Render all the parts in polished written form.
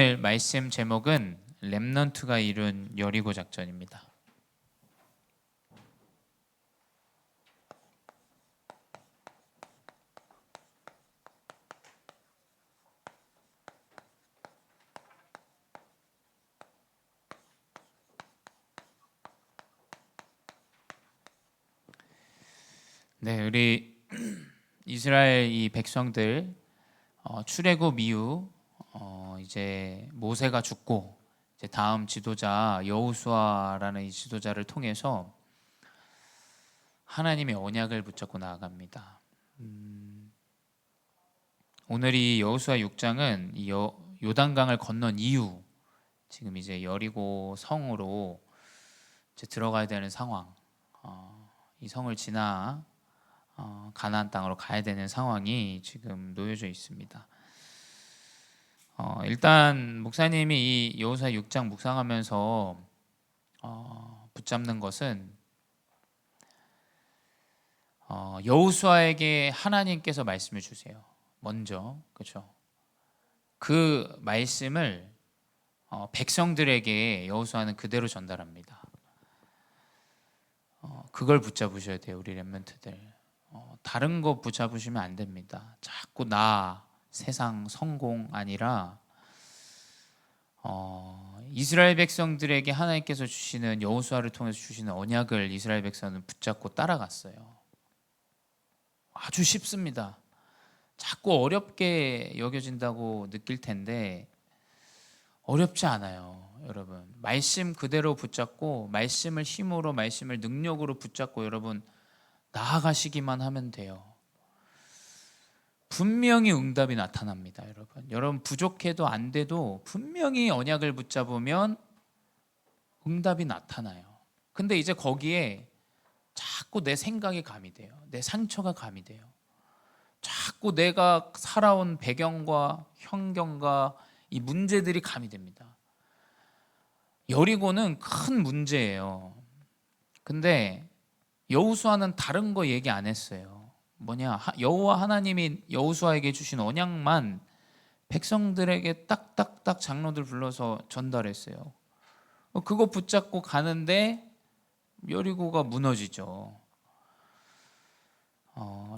오늘 말씀 제목은 렘넌트가 이룬 여리고 작전입니다. 네, 우리 이스라엘 이 백성들 출애굽 이후 이제 모세가 죽고 이제 다음 지도자 여호수아라는 이 지도자를 통해서 하나님의 언약을 붙잡고 나아갑니다. 오늘 이 여호수아 6장은 이 요단강을 건넌 이후 지금 이제 여리고 성으로 이제 들어가야 되는 상황, 이 성을 지나 가나안 땅으로 가야 되는 상황이 지금 놓여져 있습니다. 일단 목사님이 이 여호수아 6장 묵상하면서 붙잡는 것은 여호수아에게 하나님께서 말씀을 주세요. 먼저, 그렇죠? 그 말씀을 백성들에게 여호수아는 그대로 전달합니다. 그걸 붙잡으셔야 돼요, 우리 렘넌트들. 다른 거 붙잡으시면 안 됩니다. 자꾸 나, 세상, 성공 아니라 이스라엘 백성들에게 하나님께서 주시는 여호수아를 통해서 주시는 언약을 이스라엘 백성은 붙잡고 따라갔어요. 아주 쉽습니다. 자꾸 어렵게 여겨진다고 느낄 텐데 어렵지 않아요, 여러분. 말씀 그대로 붙잡고 말씀을 힘으로, 말씀을 능력으로 붙잡고 여러분 나아가시기만 하면 돼요. 분명히 응답이 나타납니다, 여러분. 여러분 부족해도 안 돼도 분명히 언약을 붙잡으면 응답이 나타나요. 근데 이제 거기에 자꾸 내 생각이 가미돼요. 내 상처가 가미돼요. 자꾸 내가 살아온 배경과 환경과 이 문제들이 가미됩니다. 여리고는 큰 문제예요. 근데 여호수아는 다른 거 얘기 안 했어요. 뭐냐, 여호와 하나님이 여호수아에게 주신 언약만 백성들에게 딱딱딱 장로들 불러서 전달했어요. 그거 붙잡고 가는데 여리고가 무너지죠.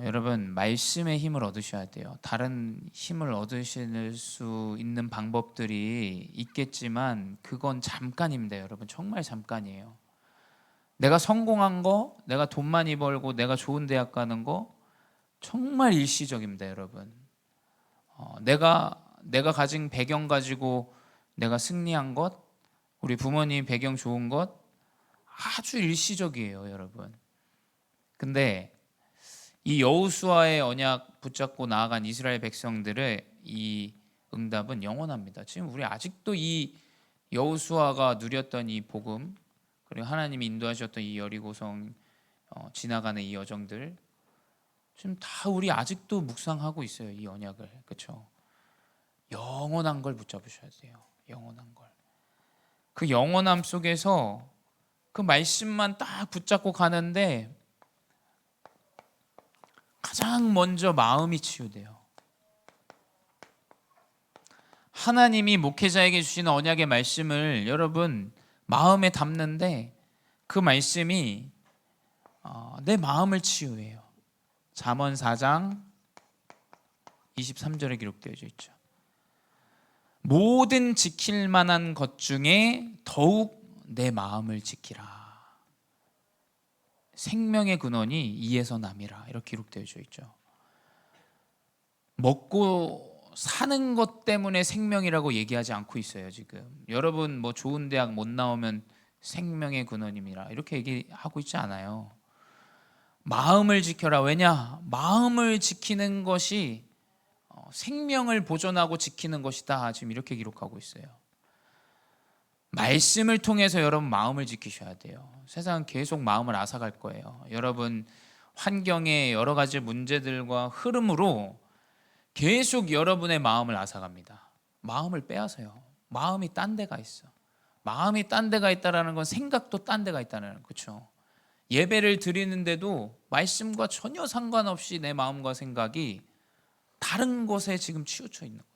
여러분 말씀의 힘을 얻으셔야 돼요. 다른 힘을 얻으실 수 있는 방법들이 있겠지만 그건 잠깐입니다, 여러분. 정말 잠깐이에요. 내가 성공한 거, 내가 돈 많이 벌고 내가 좋은 대학 가는 거 정말 일시적입니다, 여러분. 내가 가진 배경 가지고 내가 승리한 것, 우리 부모님 배경 좋은 것 아주 일시적이에요, 여러분. 근데 이 여호수아의 언약 붙잡고 나아간 이스라엘 백성들의 이 응답은 영원합니다. 지금 우리 아직도 이 여호수아가 누렸던 이 복음, 그리고 하나님이 인도하셨던 이 여리고성 지나가는 이 여정들 지금 다 우리 아직도 묵상하고 있어요, 이 언약을. 그렇죠? 영원한 걸 붙잡으셔야 돼요. 영원한 걸. 그 영원함 속에서 그 말씀만 딱 붙잡고 가는데 가장 먼저 마음이 치유돼요. 하나님이 목회자에게 주시는 언약의 말씀을 여러분 마음에 담는데 그 말씀이 내 마음을 치유해요. 잠언 4장 23절에 기록되어 있죠. 모든 지킬 만한 것 중에 더욱 내 마음을 지키라. 생명의 근원이 이에서 남이라. 이렇게 기록되어 있죠. 먹고 사는 것 때문에 생명이라고 얘기하지 않고 있어요, 지금. 여러분 뭐 좋은 대학 못 나오면 생명의 근원임이라 이렇게 얘기하고 있지 않아요. 마음을 지켜라. 왜냐? 마음을 지키는 것이 생명을 보존하고 지키는 것이다. 지금 이렇게 기록하고 있어요. 말씀을 통해서 여러분 마음을 지키셔야 돼요. 세상은 계속 마음을 앗아갈 거예요. 여러분 환경의 여러 가지 문제들과 흐름으로 계속 여러분의 마음을 앗아갑니다. 마음을 빼앗아요. 마음이 딴 데가 있어. 마음이 딴 데가 있다는 건 생각도 딴 데가 있다는 거죠. 그렇죠? 예배를 드리는데도 말씀과 전혀 상관없이 내 마음과 생각이 다른 곳에 지금 치우쳐 있는 거예요.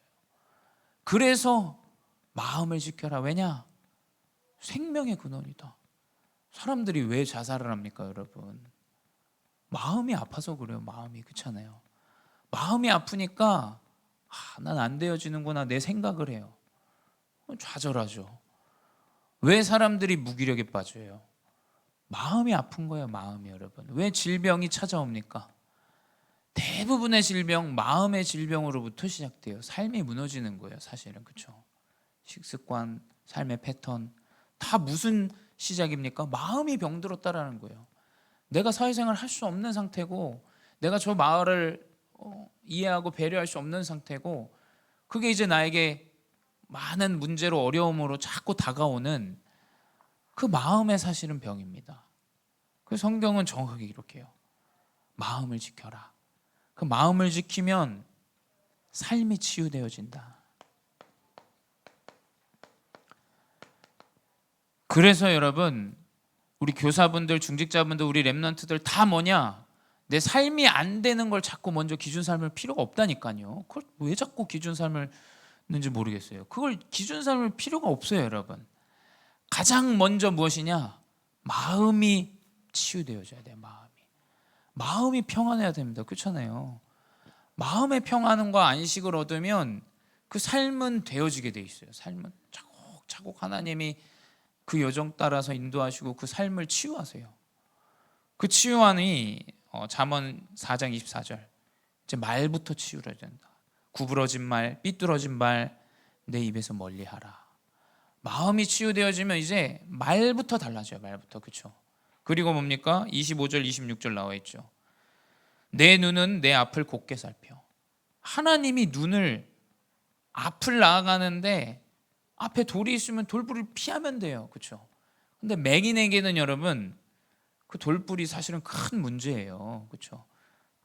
그래서 마음을 지켜라. 왜냐? 생명의 근원이다. 사람들이 왜 자살을 합니까, 여러분? 마음이 아파서 그래요. 마음이. 그렇잖아요. 마음이 아프니까 난 안 되어지는구나 내 생각을 해요. 좌절하죠. 왜 사람들이 무기력에 빠져요? 마음이 아픈 거예요. 마음이. 여러분, 왜 질병이 찾아옵니까? 대부분의 질병, 마음의 질병으로부터 시작돼요. 삶이 무너지는 거예요, 사실은. 그렇죠? 식습관, 삶의 패턴 다 무슨 시작입니까? 마음이 병들었다라는 거예요. 내가 사회생활을 할 수 없는 상태고, 내가 저 마을을 이해하고 배려할 수 없는 상태고, 그게 이제 나에게 많은 문제로, 어려움으로 자꾸 다가오는 그 마음의 사실은 병입니다. 그 성경은 정확하게 이렇게 해요. 마음을 지켜라. 그 마음을 지키면 삶이 치유되어진다. 그래서 여러분, 우리 교사분들, 중직자분들, 우리 렘넌트들 다 뭐냐? 내 삶이 안 되는 걸 자꾸 먼저 기준 삼을 필요가 없다니까요. 그걸 왜 자꾸 기준 삼을는지 모르겠어요. 그걸 기준 삼을 필요가 없어요, 여러분. 가장 먼저 무엇이냐? 마음이 치유되어져야 돼요. 마음이 평안해야 됩니다. 그렇잖아요. 마음의 평안과 안식을 얻으면 그 삶은 되어지게 돼 있어요. 삶은 차곡차곡 하나님이 그 여정 따라서 인도하시고 그 삶을 치유하세요. 그 치유하니 잠언 4장 24절, 이제 말부터 치유해야 된다. 구부러진 말, 삐뚤어진 말 내 입에서 멀리하라. 마음이 치유되어지면 이제 말부터 달라져요. 말부터. 그렇죠? 그리고 뭡니까? 25절 26절 나와 있죠. 내 눈은 내 앞을 곱게 살펴. 하나님이 눈을, 앞을 나아가는데 앞에 돌이 있으면 돌불을 피하면 돼요. 그렇죠? 근데 맹인에게는 여러분, 그 돌불이 사실은 큰 문제예요. 그렇죠?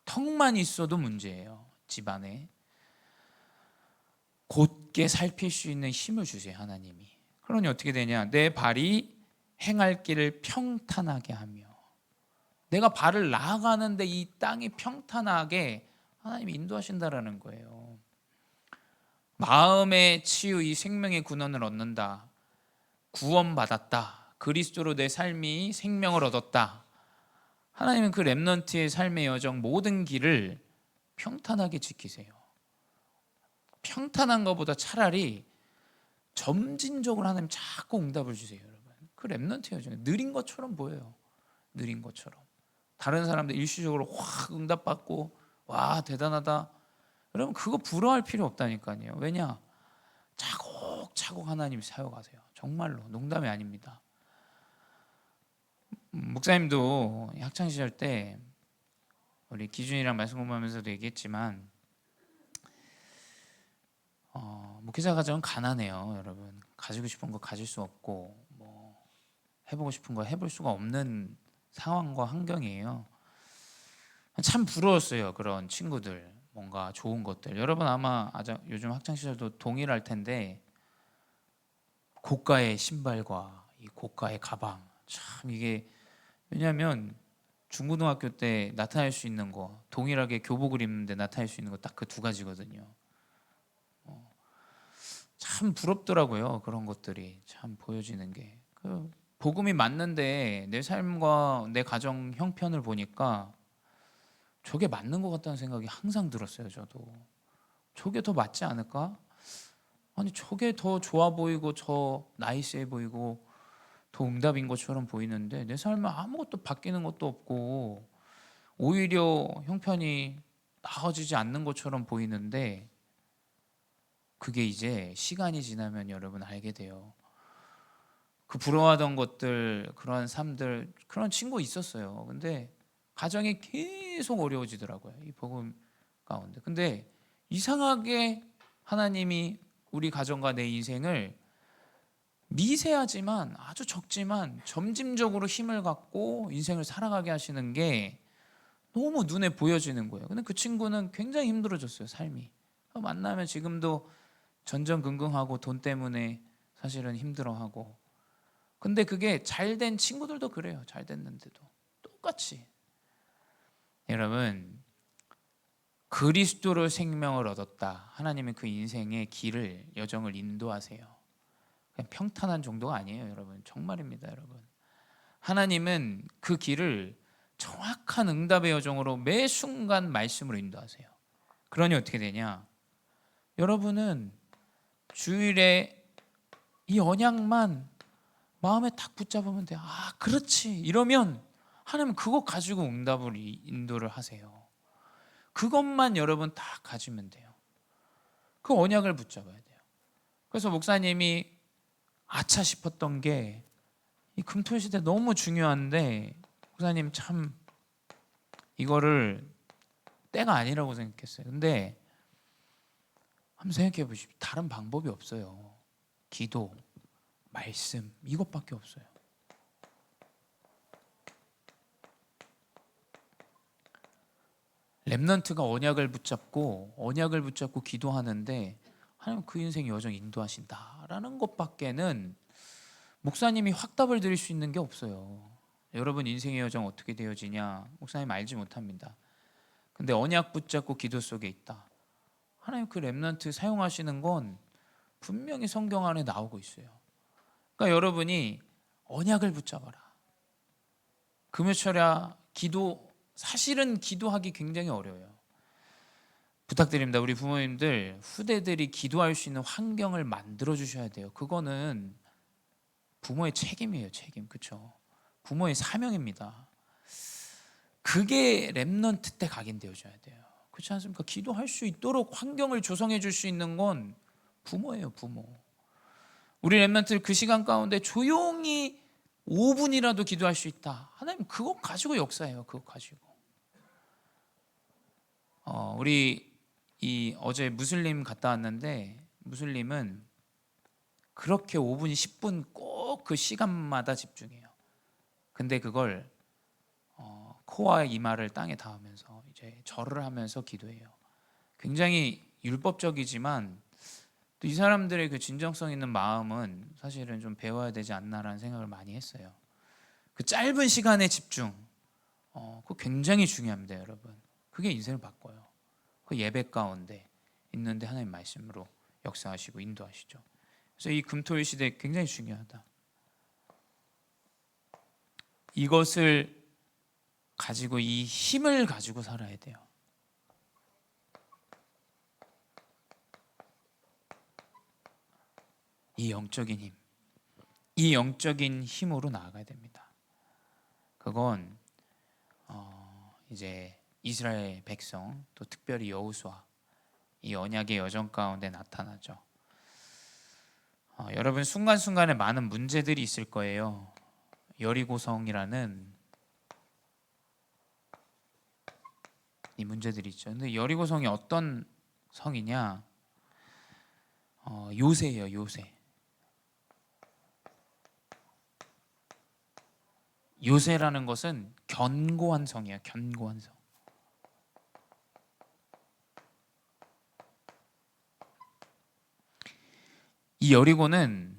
턱만 있어도 문제예요. 집안에. 곧게 살필 수 있는 힘을 주세요, 하나님이. 그러니 어떻게 되냐? 내 발이 행할 길을 평탄하게 하며, 내가 발을 나아가는데 이 땅이 평탄하게 하나님이 인도하신다라는 거예요. 마음의 치유, 이 생명의 근원을 얻는다. 구원받았다. 그리스도로 내 삶이 생명을 얻었다. 하나님은 그 렘넌트의 삶의 여정 모든 길을 평탄하게 지키세요. 평탄한 것보다 차라리 점진적으로 하나님 자꾸 응답을 주세요, 여러분. 그 렘넌트 여정 느린 것처럼 보여요. 느린 것처럼. 다른 사람들 일시적으로 확 응답받고 와 대단하다. 여러분, 그거 부러워할 필요 없다니까요. 왜냐? 차곡차곡 하나님이 사용하세요. 정말로 농담이 아닙니다. 목사님도 학창 시절 때 우리 기준이랑 말씀 공부하면서도 얘기했지만 목회자 가정은 가난해요, 여러분. 가지고 싶은 거 가질 수 없고 뭐 해보고 싶은 거 해볼 수가 없는 상황과 환경이에요. 참 부러웠어요. 그런 친구들, 뭔가 좋은 것들. 여러분 아마 요즘 학창 시절도 동일할 텐데, 고가의 신발과 이 고가의 가방, 참 이게, 왜냐하면 중고등학교 때 나타낼 수 있는 거, 동일하게 교복을 입는데 나타낼 수 있는 거 딱 그 두 가지거든요. 참 부럽더라고요. 그런 것들이 참 보여지는 게. 그 복음이 맞는데 내 삶과 내 가정 형편을 보니까 저게 맞는 것 같다는 생각이 항상 들었어요. 저도 저게 더 맞지 않을까? 아니 저게 더 좋아 보이고 더 나이스해 보이고 더 응답인 것처럼 보이는데 내 삶에 아무것도 바뀌는 것도 없고 오히려 형편이 나아지지 않는 것처럼 보이는데, 그게 이제 시간이 지나면 여러분 알게 돼요. 그 부러워하던 것들, 그런 삶들, 그런 친구 있었어요. 근데 가정이 계속 어려워지더라고요, 이 복음 가운데. 근데 이상하게 하나님이 우리 가정과 내 인생을 미세하지만, 아주 적지만 점진적으로 힘을 갖고 인생을 살아가게 하시는 게 너무 눈에 보여지는 거예요. 근데 그 친구는 굉장히 힘들어졌어요, 삶이. 만나면 지금도 전전긍긍하고 돈 때문에 사실은 힘들어하고. 근데 그게 잘된 친구들도 그래요. 잘 됐는데도 똑같이. 여러분, 그리스도로 생명을 얻었다. 하나님은 그 인생의 길을, 여정을 인도하세요. 그냥 평탄한 정도가 아니에요, 여러분. 정말입니다, 여러분. 하나님은 그 길을 정확한 응답의 여정으로 매 순간 말씀으로 인도하세요. 그러니 어떻게 되냐? 여러분은 주일에 이 언약만 마음에 딱 붙잡으면 돼요. 아, 그렇지. 이러면 하나님은 그거 가지고 응답을 인도를 하세요. 그것만 여러분 다 가지면 돼요. 그 언약을 붙잡아야 돼요. 그래서 목사님이 아차 싶었던 게 이 금토시대 너무 중요한데 목사님 참 이거를 때가 아니라고 생각했어요. 근데 한번 생각해 보십시오. 다른 방법이 없어요. 기도, 말씀 이것밖에 없어요. 렘넌트가 언약을 붙잡고 기도하는데 하나님 그 인생 여정 인도하신다라는 것밖에는 목사님이 확답을 드릴 수 있는 게 없어요. 여러분 인생의 여정 어떻게 되어지냐? 목사님 알지 못합니다. 근데 언약 붙잡고 기도 속에 있다. 하나님 그 렘넌트 사용하시는 건 분명히 성경 안에 나오고 있어요. 그러니까 여러분이 언약을 붙잡아라. 금요철야 기도, 사실은 기도하기 굉장히 어려워요. 부탁드립니다. 우리 부모님들, 후대들이 기도할 수 있는 환경을 만들어 주셔야 돼요. 그거는 부모의 책임이에요. 책임. 그렇죠? 부모의 사명입니다. 그게 렘넌트 때 각인되어져야 돼요. 그렇지 않습니까? 기도할 수 있도록 환경을 조성해 줄 수 있는 건 부모예요. 부모. 우리 렘넌트들 그 시간 가운데 조용히 5분이라도 기도할 수 있다. 하나님 그거 가지고 역사해요. 그거 가지고. 우리 어제 무슬림 갔다 왔는데 무슬림은 그렇게 5분, 10분 꼭 그 시간마다 집중해요. 근데 그걸 코와 이마를 땅에 닿으면서 이제 절을 하면서 기도해요. 굉장히 율법적이지만 또 이 사람들의 그 진정성 있는 마음은 사실은 좀 배워야 되지 않나라는 생각을 많이 했어요. 그 짧은 시간의 집중, 그거 굉장히 중요합니다, 여러분. 그게 인생을 바꿔요. 그 예배 가운데 있는데 하나님 말씀으로 역사하시고 인도하시죠. 그래서 이 금토일 시대 굉장히 중요하다. 이것을 가지고 이 힘을 가지고 살아야 돼요. 이 영적인 힘, 이 영적인 힘으로 나아가야 됩니다. 그건 이제 이스라엘 백성, 또 특별히 여호수아 이 언약의 여정 가운데 나타나죠. 여러분 순간순간에 많은 문제들이 있을 거예요. 여리고성이라는 이 문제들이 있죠. 근데 여리고성이 어떤 성이냐? 요새예요. 요새. 요새라는 것은 견고한 성이에요. 견고한 성. 이 여리고는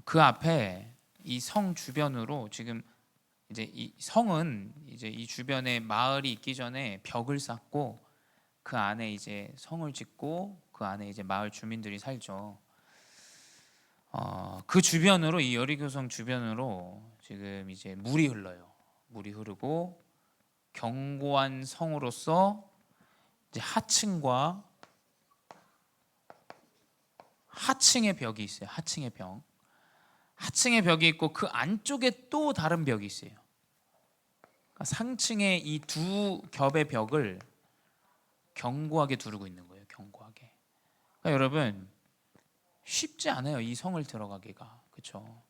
그 앞에 이 성 주변으로 지금 이제 이 성은 이제 이 주변에 마을이 있기 전에 벽을 쌓고 그 안에 이제 성을 짓고 그 안에 이제 마을 주민들이 살죠. 그 주변으로 이 여리고성 주변으로 지금 이제 물이 흘러요. 물이 흐르고 견고한 성으로서 이제 하층의 벽이 있어요. 하층의 벽. 하층의 벽이 있고 그 안쪽에 또 다른 벽이 있어요. 그러니까 상층의 이 두 겹의 벽을 견고하게 두르고 있는 거예요. 견고하게. 그러니까 여러분 쉽지 않아요. 이 성을 들어가기가. 그렇죠?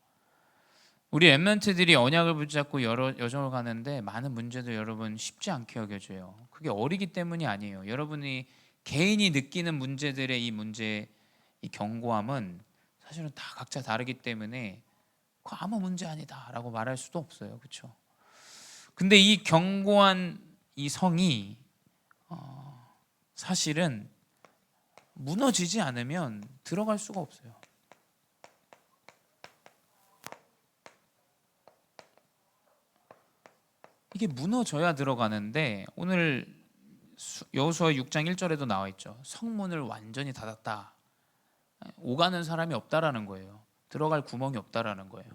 우리 렘넌트들이 언약을 붙잡고 여러 여정을 가는데 많은 문제도 여러분 쉽지 않게 여겨져요. 그게 어리기 때문이 아니에요. 여러분이 개인이 느끼는 문제들의 이 문제, 이 견고함은 사실은 다 각자 다르기 때문에 그 아무 문제 아니다라고 말할 수도 없어요. 그렇죠? 근데 이 견고한 이 성이 사실은 무너지지 않으면 들어갈 수가 없어요. 이게 무너져야 들어가는데 오늘 여호수아 6장 1절에도 나와 있죠. 성문을 완전히 닫았다. 오가는 사람이 없다라는 거예요. 들어갈 구멍이 없다라는 거예요.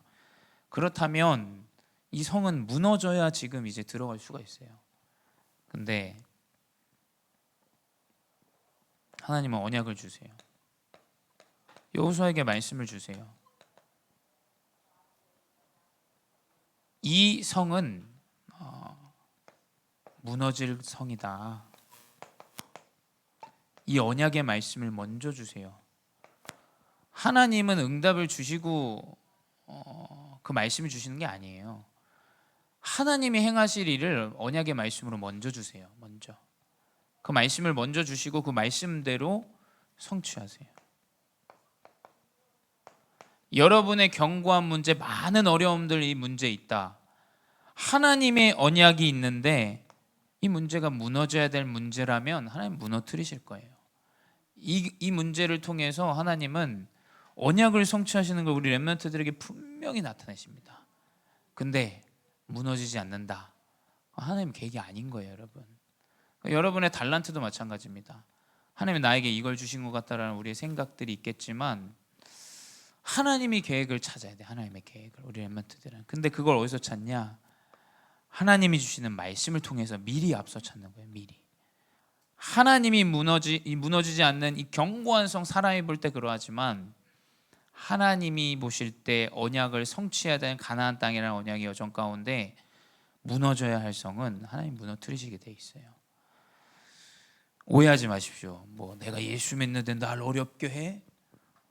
그렇다면 이 성은 무너져야 지금 이제 들어갈 수가 있어요. 근데 하나님은 언약을 주세요. 여호수아에게 말씀을 주세요. 이 성은 무너질 성이다. 이 언약의 말씀을 먼저 주세요. 하나님은 응답을 주시고 그 말씀을 주시는 게 아니에요. 하나님이 행하실 일을 언약의 말씀으로 먼저 주세요. 먼저 그 말씀을 먼저 주시고 그 말씀대로 성취하세요. 여러분의 견고한 문제, 많은 어려움들, 이 문제 있다. 하나님의 언약이 있는데 이 문제가 무너져야 될 문제라면 하나님 무너뜨리실 거예요. 이 문제를 통해서 하나님은 언약을 성취하시는 걸 우리 렘넌트들에게 분명히 나타내십니다. 근데 무너지지 않는다. 하나님 계획이 아닌 거예요, 여러분. 여러분의 달란트도 마찬가지입니다. 하나님이 나에게 이걸 주신 것 같다라는 우리의 생각들이 있겠지만 하나님이 계획을 찾아야 돼. 하나님의 계획을, 우리 렘넌트들은. 근데 그걸 어디서 찾냐? 하나님이 주시는 말씀을 통해서 미리 앞서 찾는 거예요. 미리. 하나님이 무너지지 않는 이 견고한 성 사람이 볼 때 그러하지만 하나님이 보실 때 언약을 성취해야 되는 가나안 땅이라는 언약의 여정 가운데 무너져야 할 성은 하나님 무너뜨리시게 돼 있어요. 오해하지 마십시오. 뭐 내가 예수 믿는데 날 어렵게 해?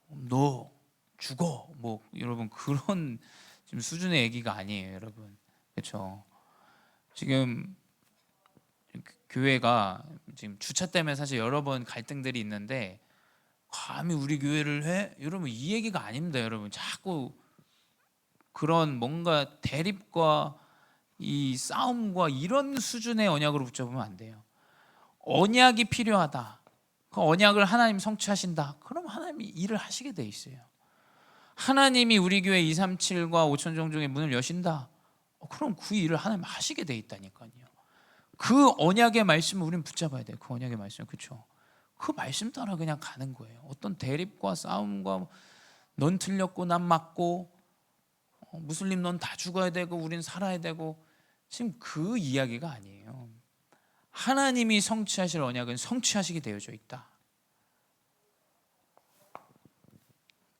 너 죽어. 뭐 여러분 그런 지금 수준의 얘기가 아니에요, 여러분. 그렇죠? 지금 교회가 지금 주차 때문에 사실 여러 번 갈등들이 있는데 감히 우리 교회를 해? 여러분 이 얘기가 아닙니다. 여러분 자꾸 그런 뭔가 대립과 이 싸움과 이런 수준의 언약으로 붙여보면 안 돼요. 언약이 필요하다. 그 언약을 하나님 성취하신다. 그럼 하나님이 일을 하시게 돼 있어요. 하나님이 우리 교회 237과 5천종중의 문을 여신다. 그럼 그 일을 하나님 하시게 돼 있다니까요. 그 언약의 말씀을 우리는 붙잡아야 돼요. 그 언약의 말씀, 그렇죠? 그 말씀 따라 그냥 가는 거예요. 어떤 대립과 싸움과 넌 틀렸고 난 맞고 무슬림 넌 다 죽어야 되고 우린 살아야 되고 지금 그 이야기가 아니에요. 하나님이 성취하실 언약은 성취하시게 되어져 있다.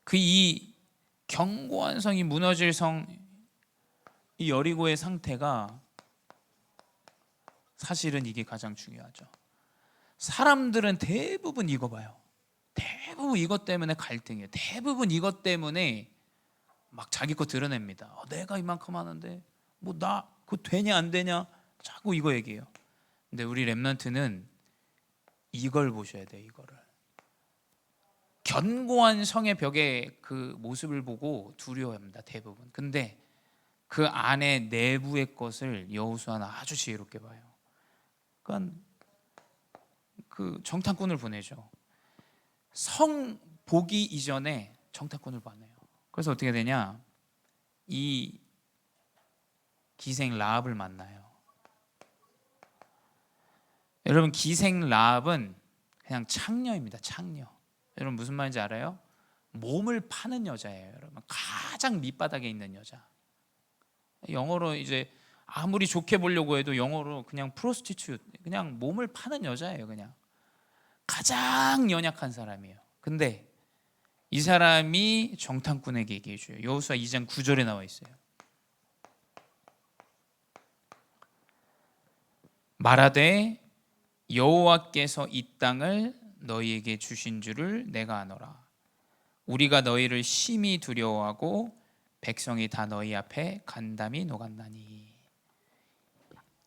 그 이 견고한 성이 무너질 성, 이 여리고의 상태가 사실은 이게 가장 중요하죠. 사람들은 대부분 이거 봐요. 대부분 이것 때문에 갈등이에요. 대부분 이것 때문에 막 자기 거 드러냅니다. 내가 이만큼 하는데 뭐 나 그거 되냐 안 되냐 자꾸 이거 얘기해요. 근데 우리 렘넌트는 이걸 보셔야 돼요. 이거를. 견고한 성의 벽의 그 모습을 보고 두려워합니다. 대부분. 근데 그 안에 내부의 것을 여호수아는 아주 지혜롭게 봐요. 그러니까 그 정탐꾼을 보내죠. 성 보기 이전에 정탐꾼을 보내요. 그래서 어떻게 되냐? 이 기생 라합을 만나요. 여러분 기생 라합은 그냥 창녀입니다. 창녀. 여러분 무슨 말인지 알아요? 몸을 파는 여자예요. 여러분 가장 밑바닥에 있는 여자. 영어로 이제 아무리 좋게 보려고 해도 영어로 그냥 프로스티튜트, 그냥 몸을 파는 여자예요. 그냥 가장 연약한 사람이에요. 근데 이 사람이 정탐꾼에게 얘기해 줘요. 여호수아 2장 9절에 나와 있어요. 말하되 여호와께서 이 땅을 너희에게 주신 줄을 내가 아노라. 우리가 너희를 심히 두려워하고 백성이 다 너희 앞에 간담이 녹았나니.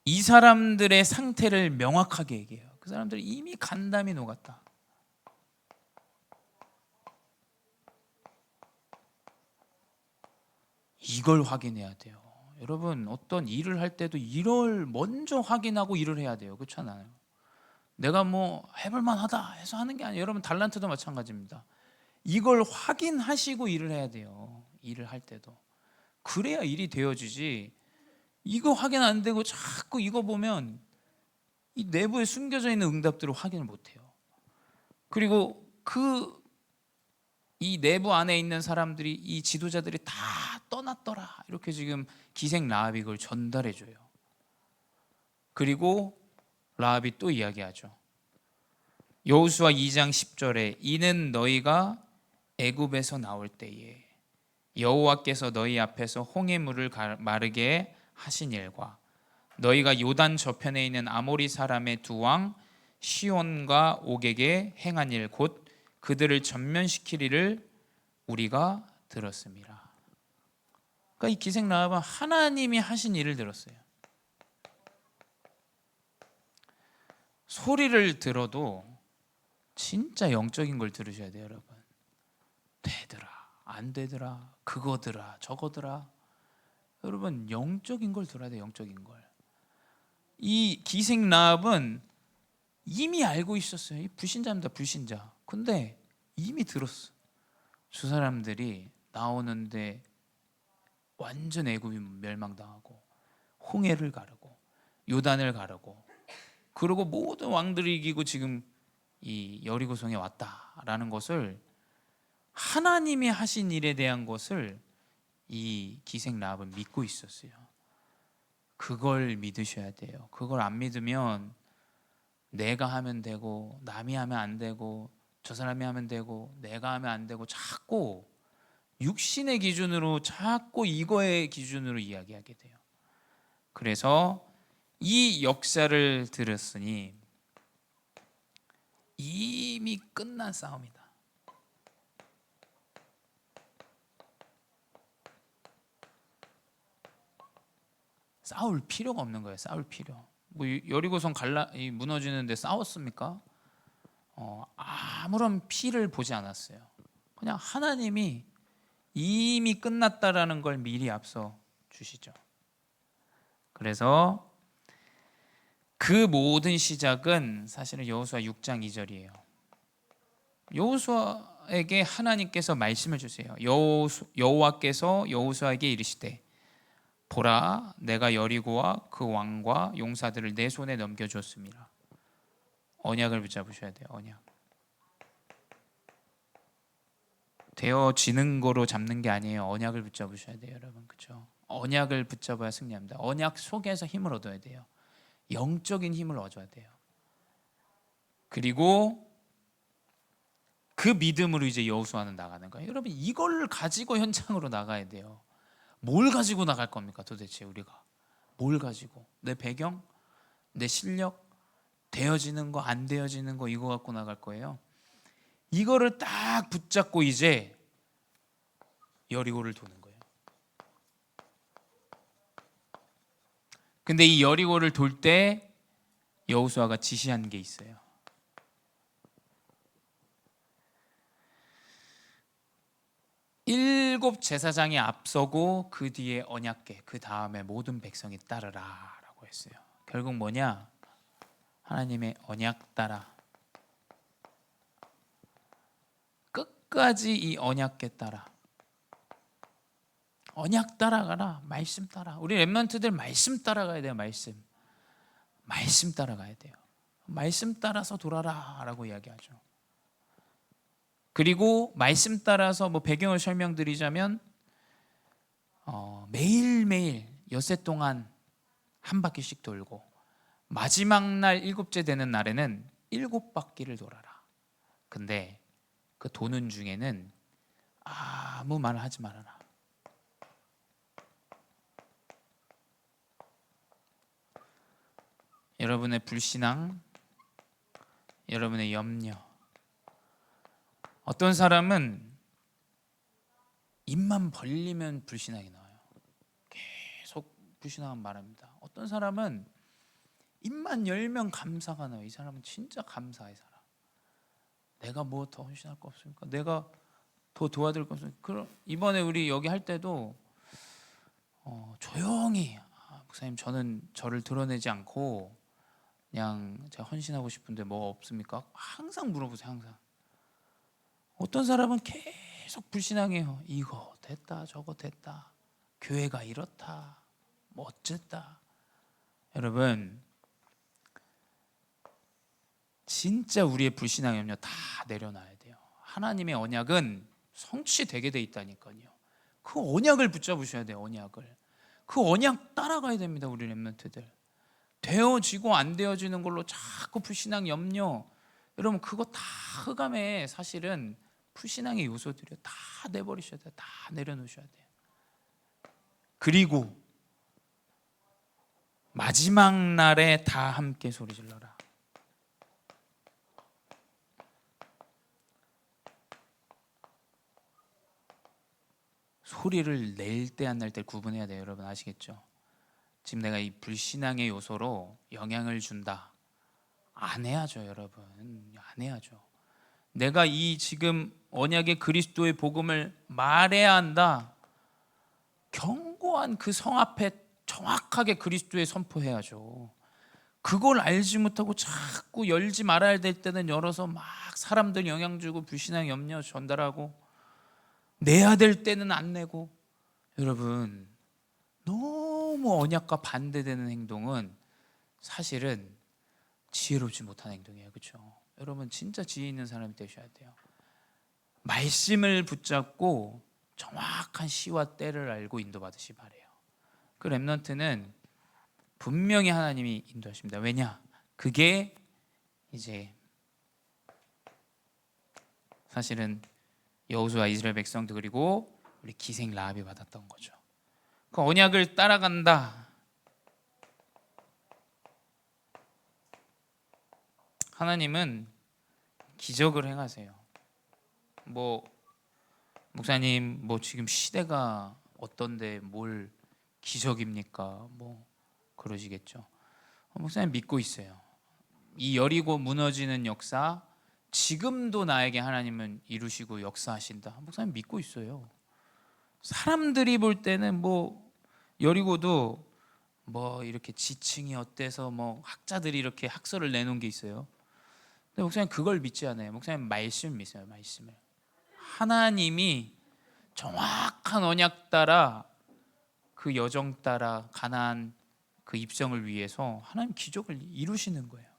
이 사람들의 상태를 명확하게 얘기해요. 그 사람들이 이미 간담이 녹았다. 이걸 확인해야 돼요. 여러분 어떤 일을 할 때도 이걸 먼저 확인하고 일을 해야 돼요. 그렇잖아요. 내가 뭐 해볼만 하다 해서 하는 게 아니에요. 여러분 달란트도 마찬가지입니다. 이걸 확인하시고 일을 해야 돼요. 일을 할 때도. 그래야 일이 되어지지. 이거 확인 안 되고 자꾸 이거 보면 이 내부에 숨겨져 있는 응답들을 확인을 못 해요. 그리고 그 이 내부 안에 있는 사람들이, 이 지도자들이 다 떠났더라, 이렇게 지금 기생 라합이 그걸 전달해 줘요. 그리고 라합이 또 이야기하죠. 여호수아 2장 10절에 이는 너희가 애굽에서 나올 때에 여호와께서 너희 앞에서 홍해 물을 마르게 하신 일과 너희가 요단 저편에 있는 아모리 사람의 두 왕 시온과 옥에게 행한 일 곧 그들을 전면시키리를 우리가 들었습니다. 그러니까 이 기생 라합은 하나님이 하신 일을 들었어요. 소리를 들어도 진짜 영적인 걸 들으셔야 돼요, 여러분. 되더라, 안 되더라, 그거더라, 저거더라. 여러분, 영적인 걸 들어야 돼요, 영적인 걸. 이 기생 라합은 이미 알고 있었어요. 이 불신자입니다, 불신자. 근데 이미 들었어. 저 사람들이 나오는데 완전 애굽이 멸망당하고 홍해를 가르고 요단을 가르고 그리고 모든 왕들이 이기고 지금 이 여리고성에 왔다라는 것을, 하나님이 하신 일에 대한 것을 이 기생 라합은 믿고 있었어요. 그걸 믿으셔야 돼요. 그걸 안 믿으면 내가 하면 되고 남이 하면 안 되고 저 사람이 하면 되고 내가 하면 안 되고 자꾸 육신의 기준으로, 자꾸 이거의 기준으로 이야기하게 돼요. 그래서 이 역사를 들었으니 이미 끝난 싸움이다. 싸울 필요가 없는 거예요. 싸울 필요. 뭐 여리고성 무너지는데 싸웠습니까? 아무런 피를 보지 않았어요. 그냥 하나님이 이미 끝났다라는 걸 미리 앞서 주시죠. 그래서 그 모든 시작은 사실은 여호수아 6장 2절이에요. 여호수아에게 하나님께서 말씀을 주세요. 여호와께서 여호수아에게 이르시되 보라, 내가 여리고와 그 왕과 용사들을 내 손에 넘겨주었습니다. 언약을 붙잡으셔야 돼요. 언약. 되어지는 거로 잡는 게 아니에요. 언약을 붙잡으셔야 돼요, 여러분. 그렇죠? 언약을 붙잡아야 승리합니다. 언약 속에서 힘을 얻어야 돼요. 영적인 힘을 얻어야 돼요. 그리고 그 믿음으로 이제 여호수아는 나가는 거예요. 여러분, 이걸 가지고 현장으로 나가야 돼요. 뭘 가지고 나갈 겁니까, 도대체 우리가? 뭘 가지고? 내 배경? 내 실력? 되어지는 거, 안 되어지는 거, 이거 갖고 나갈 거예요. 이거를 딱 붙잡고 이제 여리고를 도는 거예요. 근데 이 여리고를 돌 때 여호수아가 지시한 게 있어요. 일곱 제사장이 앞서고 그 뒤에 언약궤, 그 다음에 모든 백성이 따르라 라고 했어요. 결국 뭐냐? 하나님의 언약 따라, 끝까지 이 언약궤 따라, 언약 따라가라, 말씀 따라. 우리 렘넌트들 말씀 따라가야 돼요. 말씀 따라가야 돼요. 말씀 따라서 돌아라 라고 이야기하죠. 그리고 말씀 따라서 뭐 배경을 설명드리자면 매일매일 엿새 동안 한 바퀴씩 돌고 마지막 날 일곱째 되는 날에는 7바퀴를 돌아라. 근데 그 도는 중에는 아무 말을 하지 말아라. 여러분의 불신앙, 여러분의 염려. 어떤 사람은 입만 벌리면 불신앙이 나와요. 계속 불신앙은 말합니다. 어떤 사람은 입만 열면 감사가 나요. 이 사람은 진짜 감사해 사람. 내가 뭐 더 헌신할 거 없습니까? 내가 더 도와드릴 거 없습니까? 그럼 이번에 우리 여기 할 때도 조용히 목사님, 저는 저를 드러내지 않고 그냥 제가 헌신하고 싶은데 뭐 없습니까? 항상 물어보세요. 항상. 어떤 사람은 계속 불신앙해요. 이거 됐다, 저거 됐다, 교회가 이렇다, 뭐 어쨌다. 여러분, 진짜 우리의 불신앙 염려 다 내려놔야 돼요. 하나님의 언약은 성취되게 돼 있다니까요. 그 언약을 붙잡으셔야 돼요. 언약을. 그 언약 따라가야 됩니다. 우리 렘넌트들. 되어지고 안 되어지는 걸로 자꾸 불신앙 염려, 여러분 그거 다 흑암에 사실은 불신앙의 요소들이요. 다 내버리셔야 돼요. 다 내려놓으셔야 돼요. 그리고 마지막 날에 다 함께 소리질러라. 소리를 낼 때 안 낼 때 구분해야 돼요. 여러분 아시겠죠? 지금 내가 이 불신앙의 요소로 영향을 준다, 안 해야죠. 여러분 안 해야죠. 내가 이 지금 언약의 그리스도의 복음을 말해야 한다, 견고한 그 성 앞에 정확하게 그리스도의 선포해야죠. 그걸 알지 못하고 자꾸 열지 말아야 될 때는 열어서 막 사람들 영향 주고 불신앙 염려 전달하고, 내야 될 때는 안 내고, 여러분 너무 언약과 반대되는 행동은 사실은 지혜롭지 못한 행동이에요. 그렇죠? 여러분 진짜 지혜 있는 사람이 되셔야 돼요. 말씀을 붙잡고 정확한 시와 때를 알고 인도받으시 바래요. 그 렘넌트는 분명히 하나님이 인도하십니다. 왜냐? 그게 이제 사실은 여호수아 이스라엘 백성도 그리고 우리 기생 라합이 받았던 거죠. 그 언약을 따라간다. 하나님은 기적을 행하세요. 목사님 지금 시대가 어떤데 뭘 기적입니까? 그러시겠죠. 목사님 믿고 있어요. 이 여리고 무너지는 역사 지금도 나에게 하나님은 이루시고 역사하신다. 목사님 믿고 있어요. 사람들이 볼 때는 여리고도 이렇게 지층이 어때서 학자들이 이렇게 학설을 내놓은 게 있어요. 근데 목사님 그걸 믿지 않아요. 목사님 말씀을 믿어요. 말씀을. 하나님이 정확한 언약 따라 그 여정 따라 가나안 그 입성을 위해서 하나님 기적을 이루시는 거예요.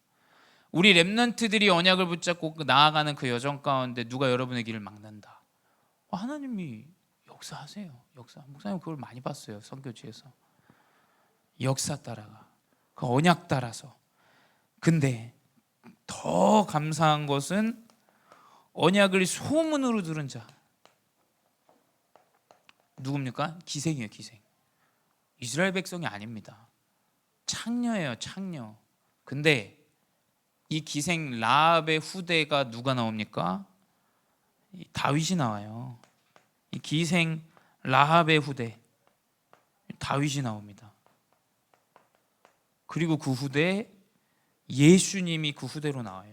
우리 렘넌트들이 언약을 붙잡고 나아가는 그 여정 가운데 누가 여러분의 길을 막는다, 하나님이 역사하세요. 역사. 목사님 그걸 많이 봤어요. 선교지에서. 역사 따라가. 그 언약 따라서. 근데 더 감사한 것은 언약을 소문으로 들은 자. 누굽니까? 기생이에요. 기생. 이스라엘 백성이 아닙니다. 창녀예요. 창녀. 근데 이 기생 라합의 후대가 누가 나옵니까? 다윗이 나와요. 이 기생 라합의 후대 다윗이 나옵니다. 그리고 그 후대에 예수님이 그 후대로 나와요.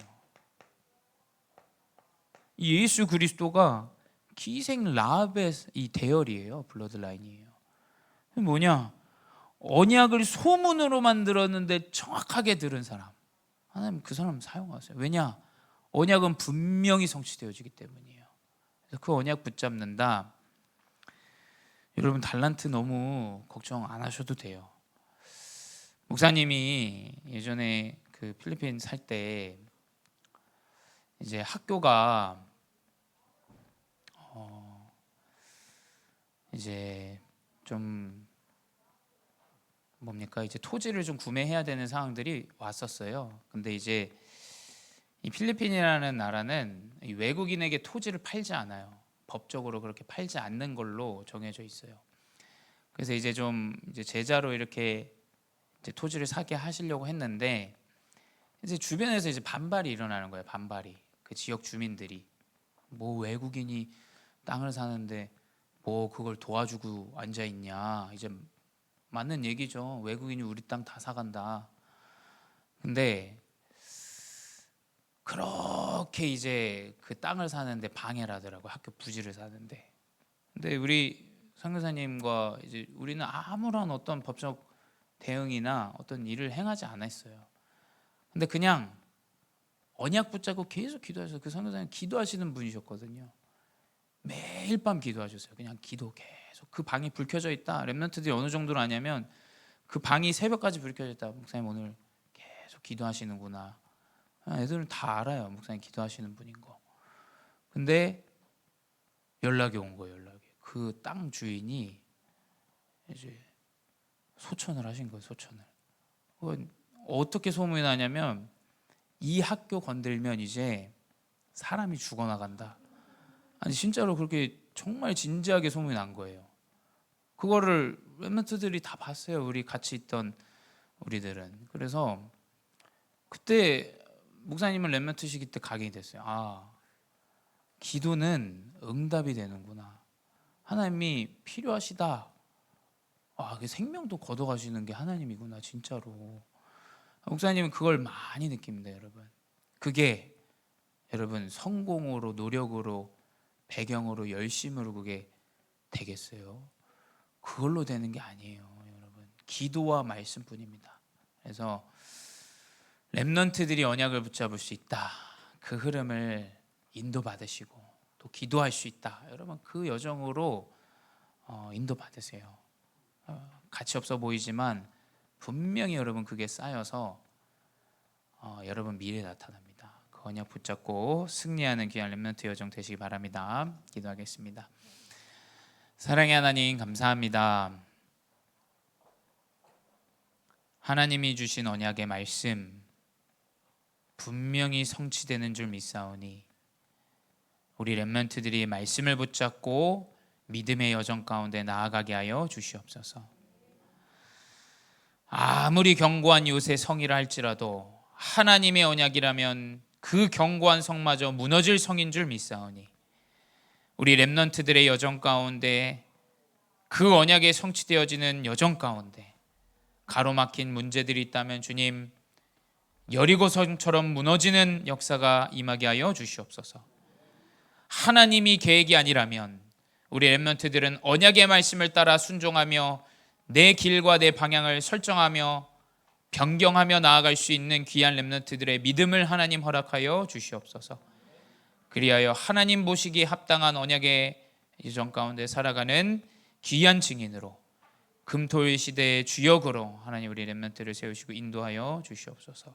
예수 그리스도가 기생 라합의 이 대열이에요. 블러드라인이에요. 뭐냐? 언약을 소문으로 만들었는데 정확하게 들은 사람, 하나님 그 사람 사용하세요. 왜냐? 언약은 분명히 성취되어지기 때문이에요. 그래서 그 언약 붙잡는다. 여러분 달란트 너무 걱정 안 하셔도 돼요. 목사님이 예전에 그 필리핀 살 때 이제 학교가 이제 좀 이제 토지를 좀 구매해야 되는 상황들이 왔었어요. 근데 이제 이 필리핀이라는 나라는 외국인에게 토지를 팔지 않아요. 법적으로 그렇게 팔지 않는 걸로 정해져 있어요. 그래서 이제 제자로 이렇게 이제 토지를 사게 하시려고 했는데 이제 주변에서 이제 반발이 일어나는 거예요. 반발이. 그 지역 주민들이 외국인이 땅을 사는데 그걸 도와주고 앉아 있냐. 이제 맞는 얘기죠. 외국인이 우리 땅 다 사간다. 근데 그렇게 이제 그 땅을 사는데 방해를 하더라고. 학교 부지를 사는데. 근데 우리 선교사님과 이제 우리는 아무런 어떤 법적 대응이나 어떤 일을 행하지 않았어요. 근데 그냥 언약 붙잡고 계속 기도하셔서, 그 선교사님 기도하시는 분이셨거든요. 매일 밤 기도하셨어요. 그냥 기도 계속. 그 방이 불 켜져 있다. 렘넌트들이 어느 정도로 아냐면 그 방이 새벽까지 불 켜져 있다. 목사님 오늘 계속 기도하시는구나. 애들은 다 알아요. 목사님 기도하시는 분인 거. 근데 연락이 온 거예요. 그 땅 주인이 이제 소천을 하신 거예요. 소천을. 어떻게 소문이 나냐면 이 학교 건들면 이제 사람이 죽어나간다. 아니 진짜로 그렇게 정말 진지하게 소문이 난 거예요. 그거를 랩런트들이 다 봤어요. 우리 같이 있던 우리들은. 그래서 그때 목사님은 랩런트 시기 때 각인이 됐어요. 아, 기도는 응답이 되는구나. 하나님이 필요하시다. 아, 그 생명도 걷어가시는 게 하나님이구나, 진짜로. 목사님은 그걸 많이 느낍니다, 여러분. 그게 여러분 성공으로, 노력으로, 배경으로, 열심으로 그게 되겠어요? 그걸로 되는 게 아니에요, 여러분. 기도와 말씀뿐입니다. 그래서 렘넌트들이 언약을 붙잡을 수 있다. 그 흐름을 인도받으시고 또 기도할 수 있다. 여러분 그 여정으로 인도받으세요. 가치 없어 보이지만 분명히 여러분 그게 쌓여서 여러분 미래에 나타납니다. 그 언약 붙잡고 승리하는 귀한 렘넌트 여정 되시기 바랍니다. 기도하겠습니다. 사랑의 하나님 감사합니다. 하나님이 주신 언약의 말씀 분명히 성취되는 줄 믿사오니 우리 렘넌트들이 말씀을 붙잡고 믿음의 여정 가운데 나아가게 하여 주시옵소서. 아무리 견고한 요새 성이라 할지라도 하나님의 언약이라면 그 견고한 성마저 무너질 성인 줄 믿사오니 우리 렘넌트들의 여정 가운데 그 언약에 성취되어지는 여정 가운데 가로막힌 문제들이 있다면 주님 여리고성처럼 무너지는 역사가 임하게 하여 주시옵소서. 하나님이 계획이 아니라면 우리 렘넌트들은 언약의 말씀을 따라 순종하며 내 길과 내 방향을 설정하며 변경하며 나아갈 수 있는 귀한 렘넌트들의 믿음을 하나님 허락하여 주시옵소서. 그리하여 하나님 보시기에 합당한 언약의 여정 가운데 살아가는 귀한 증인으로 금토일 시대의 주역으로 하나님 우리 렘넌트를 세우시고 인도하여 주시옵소서.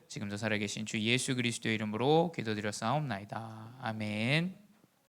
지금도 살아계신 주 예수 그리스도의 이름으로 기도드렸사옵나이다. 아멘.